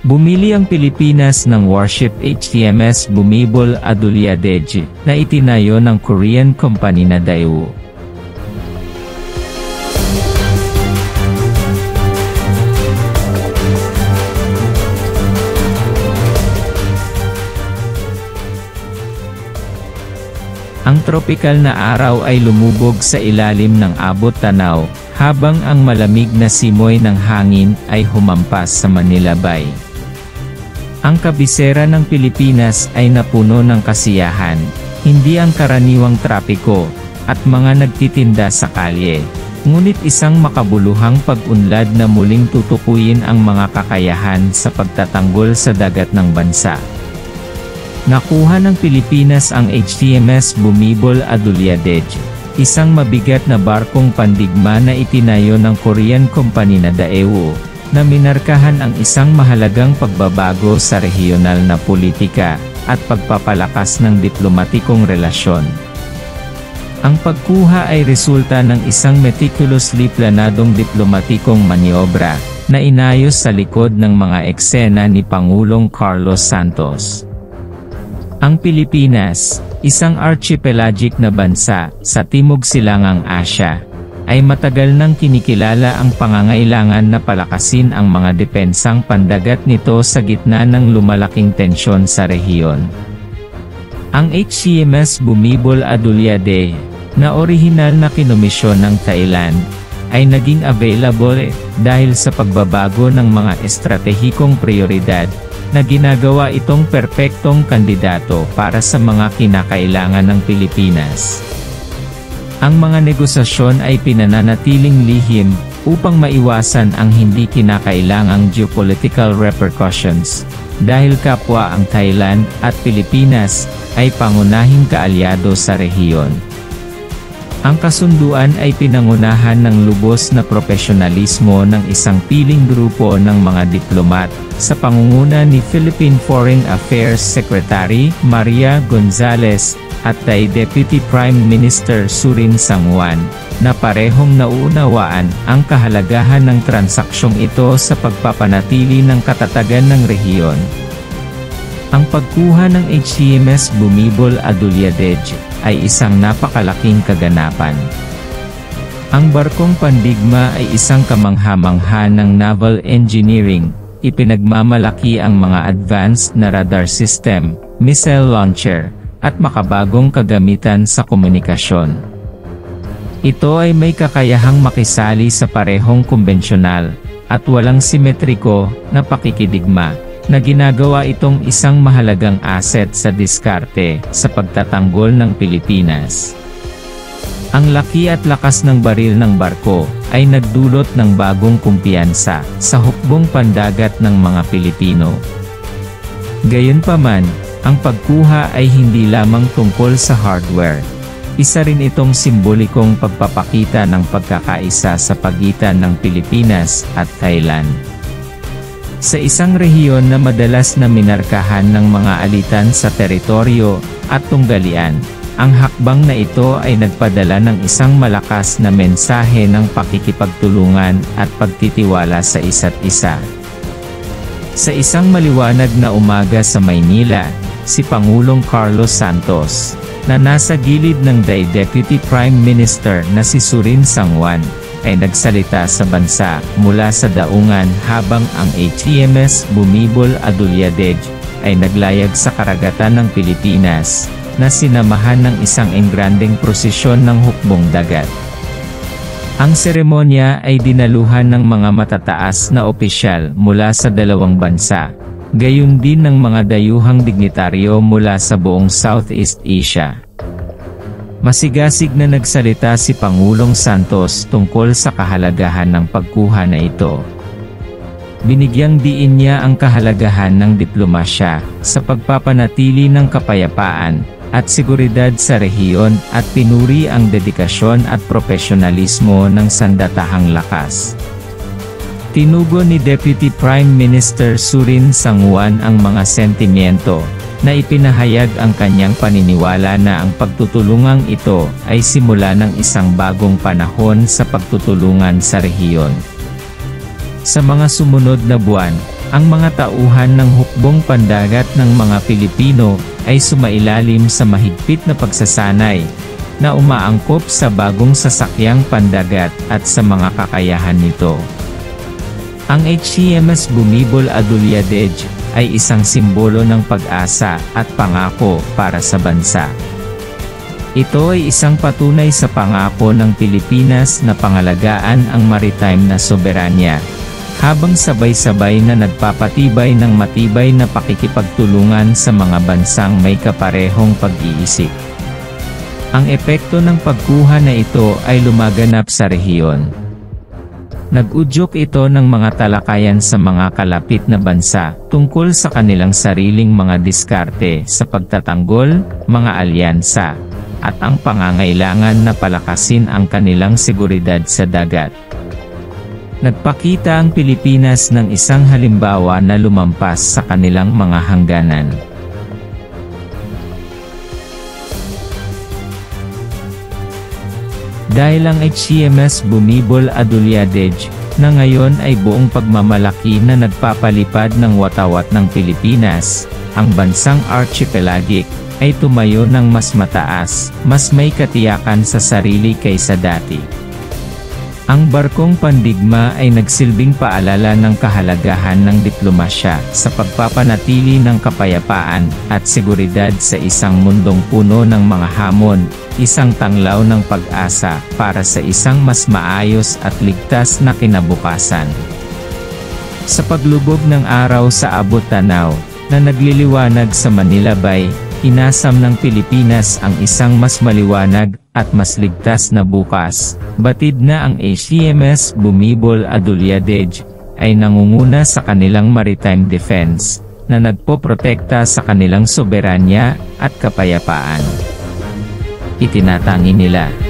Bumili ang Pilipinas ng warship HTMS Bumibol Adulyadej na itinayo ng Korean company na Daewoo. Ang tropikal na araw ay lumubog sa ilalim ng abot tanaw, habang ang malamig na simoy ng hangin ay humampas sa Manila Bay. Ang kabisera ng Pilipinas ay napuno ng kasiyahan, hindi ang karaniwang trapiko, at mga nagtitinda sa kalye, ngunit isang makabuluhang pag-unlad na muling tutukuyin ang mga kakayahan sa pagtatanggol sa dagat ng bansa. Nakuha ng Pilipinas ang HTMS Bumibol Adulyadej, isang mabigat na barkong pandigma na itinayo ng Korean company na Daewoo, na minarkahan ang isang mahalagang pagbabago sa rehiyonal na politika, at pagpapalakas ng diplomatikong relasyon. Ang pagkuha ay resulta ng isang meticulously planadong diplomatikong maniobra, na inayos sa likod ng mga eksena ni Pangulong Carlos Santos. Ang Pilipinas, isang archipelagic na bansa sa Timog Silangang Asya, ay matagal nang kinikilala ang pangangailangan na palakasin ang mga depensang pandagat nito sa gitna ng lumalaking tensyon sa rehiyon. Ang HTMS Bumibol Adulyadej, na orihinal na kinomisyon ng Thailand, ay naging available dahil sa pagbabago ng mga estratehikong prioridad, na ginagawa itong perpektong kandidato para sa mga kinakailangan ng Pilipinas. Ang mga negosasyon ay pinananatiling lihim, upang maiwasan ang hindi kinakailangang geopolitical repercussions, dahil kapwa ang Thailand at Pilipinas ay pangunahing kaalyado sa rehiyon. Ang kasunduan ay pinangunahan ng lubos na profesionalismo ng isang piling grupo ng mga diplomat, sa pangunguna ni Philippine Foreign Affairs Secretary Maria Gonzales, at kay Deputy Prime Minister Surin Sangwan, na parehong nauunawaan ang kahalagahan ng transaksyong ito sa pagpapanatili ng katatagan ng rehiyon. Ang pagkuha ng HTMS Bumibol Adulyadej ay isang napakalaking kaganapan. Ang barkong pandigma ay isang kamangha-mangha ng naval engineering, ipinagmamalaki ang mga advanced na radar system, missile launcher, at makabagong kagamitan sa komunikasyon. Ito ay may kakayahang makisali sa parehong kumbensyonal, at walang simetriko, na pakikidigma, na ginagawa itong isang mahalagang asset sa diskarte, sa pagtatanggol ng Pilipinas. Ang laki at lakas ng baril ng barko, ay nagdulot ng bagong kumpiyansa, sa hukbong pandagat ng mga Pilipino. Gayunpaman, ang pagkuha ay hindi lamang tungkol sa hardware. Isa rin itong simbolikong pagpapakita ng pagkakaisa sa pagitan ng Pilipinas at Thailand. Sa isang rehiyon na madalas na minarkahan ng mga alitan sa teritoryo at tunggalian, ang hakbang na ito ay nagpadala ng isang malakas na mensahe ng pakikipagtulungan at pagtitiwala sa isa't isa. Sa isang maliwanag na umaga sa Maynila, si Pangulong Carlos Santos, na nasa gilid ng Deputy Prime Minister na si Surin Sangwan, ay nagsalita sa bansa mula sa daungan habang ang HTMS Bumibol Adulyadej ay naglayag sa karagatan ng Pilipinas, na sinamahan ng isang engrandeng prosesyon ng hukbong dagat. Ang seremonya ay dinaluhan ng mga matataas na opisyal mula sa dalawang bansa, gayon din ng mga dayuhang dignitaryo mula sa buong Southeast Asia. Masigasig na nagsalita si Pangulong Santos tungkol sa kahalagahan ng pagkuha na ito. Binigyang diin niya ang kahalagahan ng diplomasya sa pagpapanatili ng kapayapaan at seguridad sa rehiyon, at pinuri ang dedikasyon at profesionalismo ng sandatahang lakas. Tinugon ni Deputy Prime Minister Surin Sangwan ang mga sentimiento, na ipinahayag ang kanyang paniniwala na ang pagtutulungang ito ay simula ng isang bagong panahon sa pagtutulungan sa rehiyon. Sa mga sumunod na buwan, Ang mga tauhan ng hukbong pandagat ng mga Pilipino ay sumailalim sa mahigpit na pagsasanay na umaangkop sa bagong sasakyang pandagat at sa mga kakayahan nito. Ang HCMS Bumibol Adulyadej ay isang simbolo ng pag-asa at pangako para sa bansa. Ito ay isang patunay sa pangako ng Pilipinas na pangalagaan ang maritime na soberanya, habang sabay-sabay na nagpapatibay ng matibay na pakikipagtulungan sa mga bansang may kaparehong pag-iisip. Ang epekto ng pagkuha na ito ay lumaganap sa rehiyon. Nag-udyok ito ng mga talakayan sa mga kalapit na bansa tungkol sa kanilang sariling mga diskarte sa pagtatanggol, mga alyansa, at ang pangangailangan na palakasin ang kanilang seguridad sa dagat. Nagpakita ang Pilipinas ng isang halimbawa na lumampas sa kanilang mga hangganan. Dahil ang HCMS Bumibol Adulyadej, na ngayon ay buong pagmamalaki na nagpapalipad ng watawat ng Pilipinas, ang bansang archipelagic, ay tumayo ng mas mataas, mas may katiyakan sa sarili kaysa dati. Ang barkong pandigma ay nagsilbing paalala ng kahalagahan ng diplomasya sa pagpapanatili ng kapayapaan at seguridad sa isang mundong puno ng mga hamon, isang tanglaw ng pag-asa para sa isang mas maayos at ligtas na kinabukasan. Sa paglubog ng araw sa abot-tanaw, na nagliliwanag sa Manila Bay, inasam ng Pilipinas ang isang mas maliwanag at mas ligtas na bukas. Batid na ang HCMS Bumibol Adulyadej ay nangunguna sa kanilang maritime defense na nagpoprotekta sa kanilang soberanya at kapayapaan. Itinatangi nila